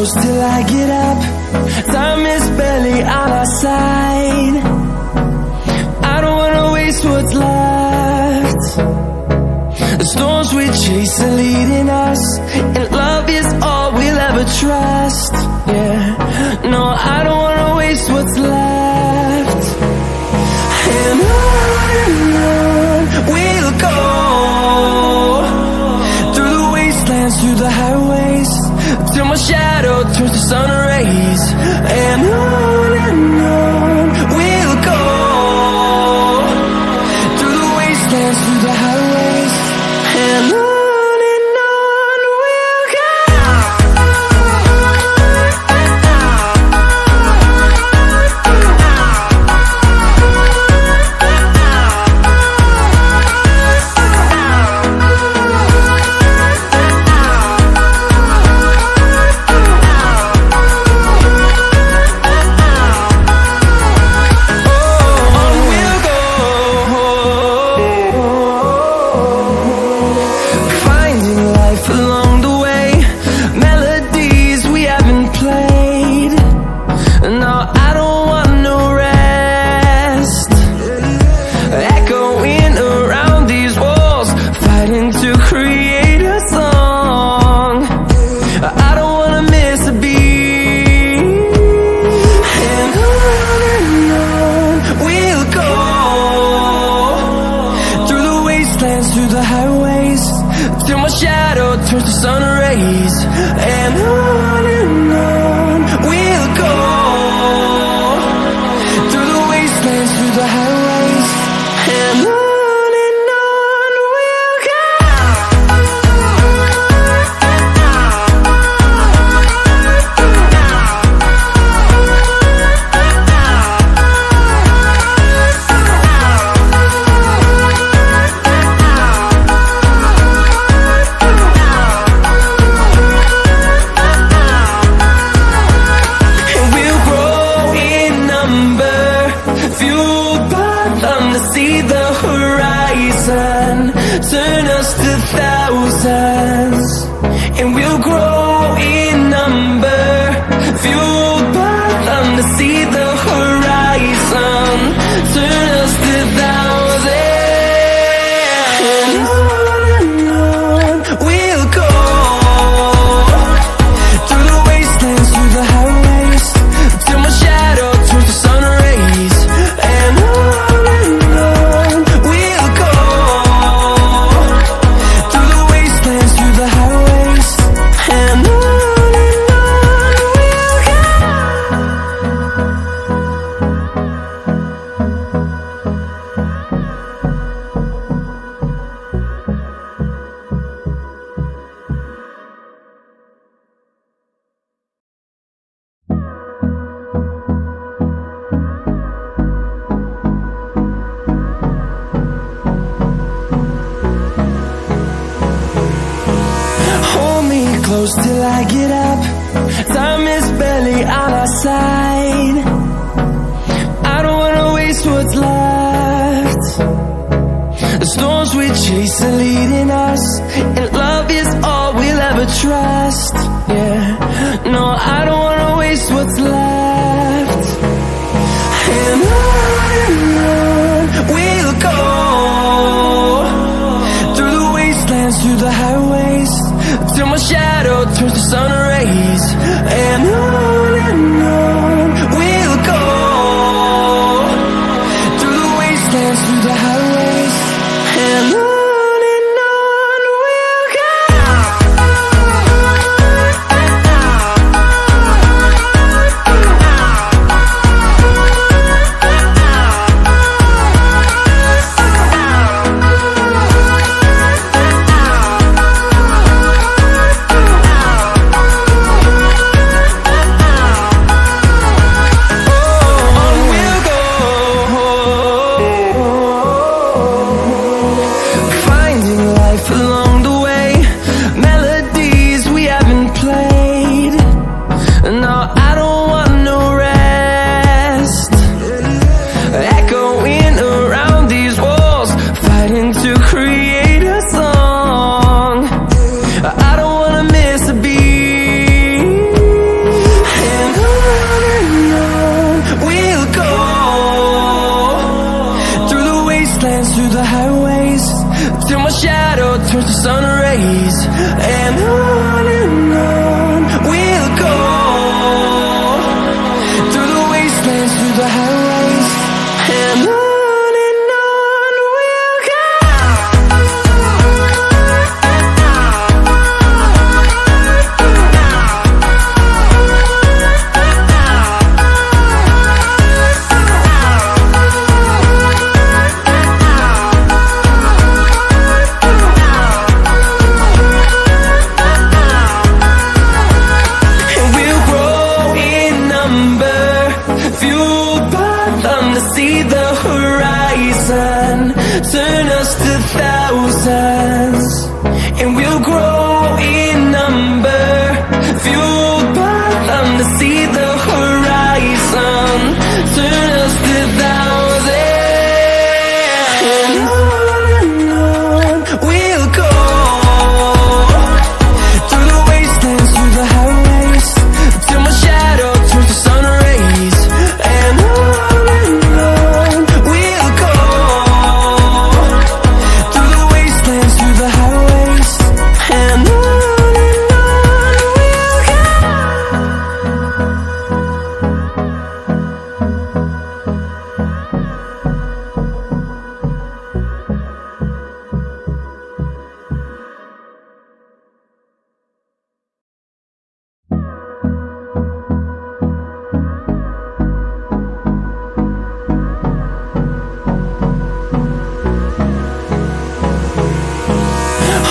close till I get up. Time is barely on our side. I don't wanna waste what's left. The storms we chase are leading us, and love is all we'll ever trust. Yeah, no, I don't wanna waste what's left. And on we'll go, through the wastelands, through the highways, till my shadow turns to sun rays. And on we'll go, through the wastelands, through the highways, and on we'll go. Along the way, melodies we haven't played. No, I don't want no rest. Echoing around these walls, fighting to create a song. I don't wanna miss a beat. And on we'll go, through the wastelands, through the highways, till my shadow turns to sun rays. And on we'll go, through the wastelands, through the highways, and on we'll go. See the horizon, turn us to thousands, and we'll grow in number, fueled by them. To see the horizon, turn us to thousands, and on we'll go, through the wastelands, through the highways, till my shadow turns to sun rays. And close till I get up. Time is barely on our side. I don't wanna waste what's left. The storms we chase are leading us, and love is all we'll ever trust. Yeah, no, I don't wanna waste what's left. And on we'll go, through the wastelands, through the highways, till my shadow turns to sun rays. And on we'll go, through the wastelands, through the highways, and on we'll go. fueled by them to see the horizon, turn us to thousands, and we'll grow in number. Fueled by them to see the horizon, turn us to thousands, and on we'll go, through the wastelands, through the highways, till my shadow turns to sun rays. And on we'll go, through the wastelands, through the highways, and on we'll go.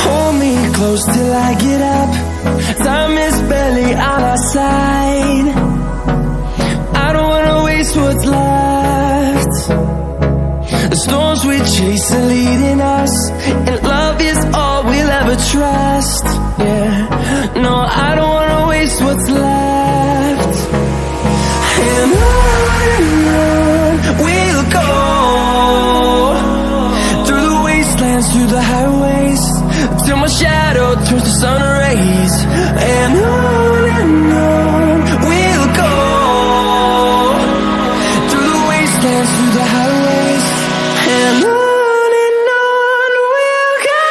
Hold me close till I get up. Time is barely on our side. I don't wanna waste what's left. The storms we chase are leading us, and love is all we'll ever trust. Yeah, no, I don't wanna waste what's left. And on we'll go, through the wastelands, through the highways, till my shadow turns to sun rays. And on we'll go, through the wastelands, through the highways, and on we'll go.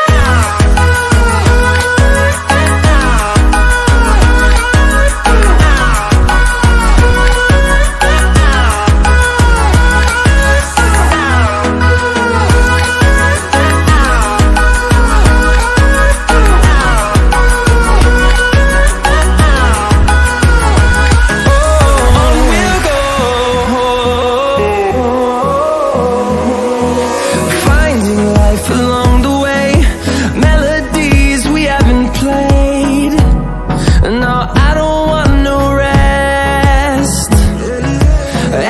Finding life along the way, melodies we haven't played. No, I don't want no rest.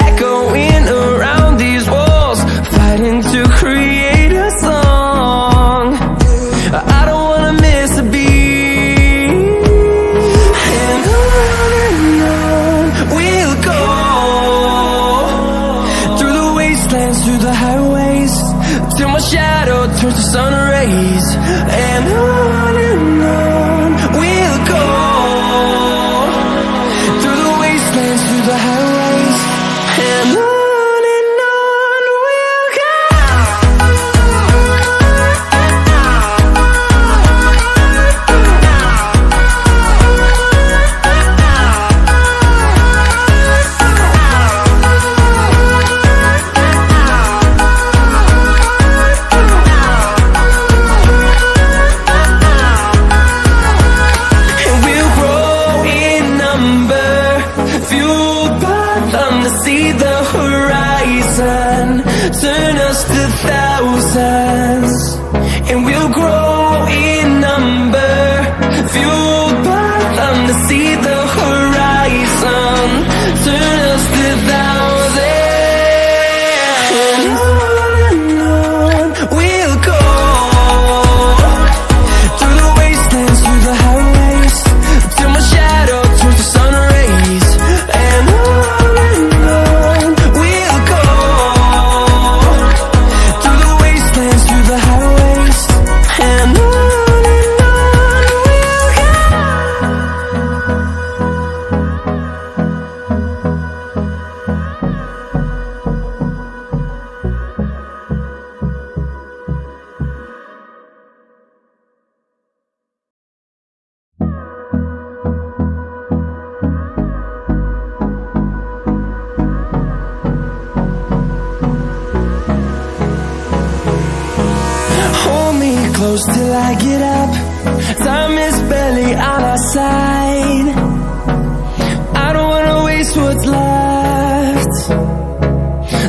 Echoing around these walls, fighting to create a song. I don't wanna miss a beat. And on we'll go, through the wastelands, through the highways, till my shadow turns to sun rays. And on we'll go, through the wastelands, through the highways, and on we'll go. And we'll grow in number, fueled by them to see the horizon, turn us to thousands, and we'll grow in number, fueled by them to see the horizon, turn us to thousands, and on we'll go, through the wastelands, through the highways, till my shadow turns to sun rays. And on we'll go, through the wastelands, through the highways, and on close till I get up. Time is barely on our side. I don't wanna waste what's left.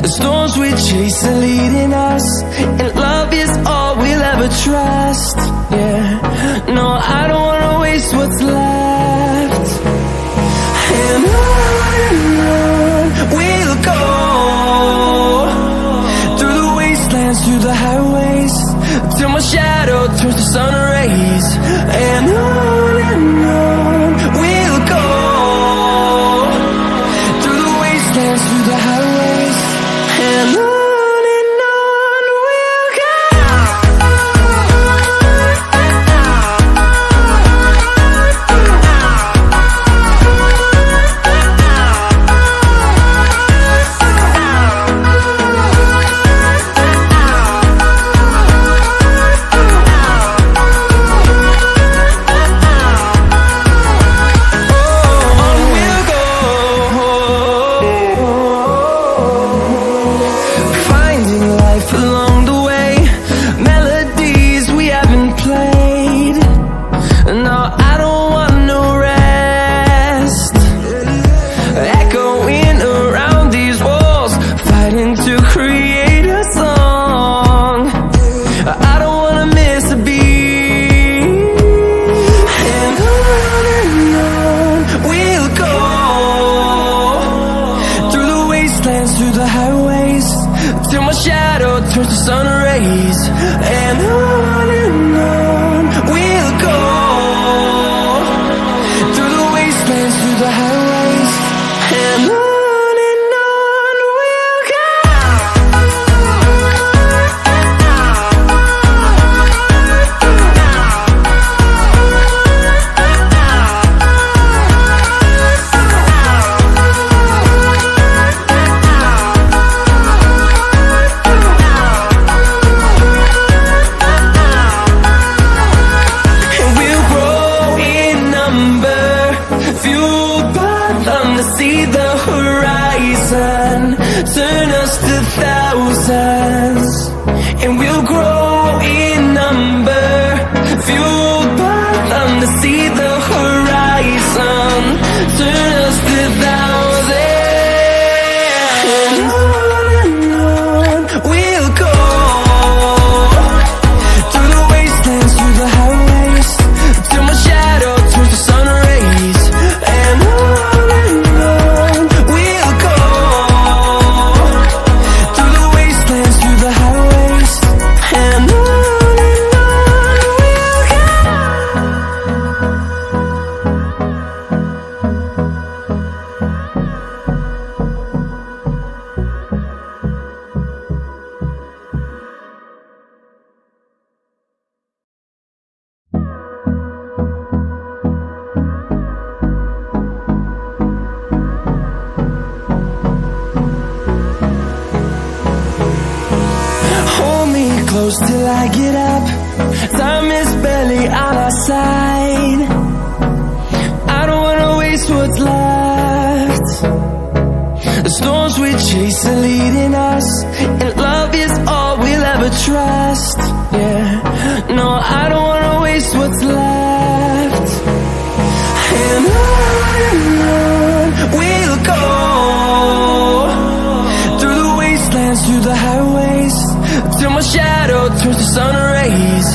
The storms we chase are leading us, and love is all we'll ever trust. Yeah, no, I don't wanna waste what's left. And on we'll turns to sun rays, and on we'll go, through the wastelands, through the highways, and on we'll go. Along the way, melodies we haven't played. No, I don't want no rest. Echoing around these walls, fighting to create a song. I don't wanna miss a beat. And on we'll go, through the wastelands, through the highways, till my shadow turns to sun rays, and on we'll go, through the wastelands, through the highways, and on we'll go. See the horizon, turn us to thousands, and we'll grow in number, fueled by them to see the horizon, turn us to thousands, and on we'll go, through the wastelands, through the highways, till my shadow turns to sun rays, and on close till I get up. Time is barely on our side. I don't wanna waste what's left. The storms we chase are leading us, and love is all we'll ever trust. Yeah, no, I don't wanna waste what's left. And on we'll go, through the wastelands, through the highways, till my shadow turns to sun rays.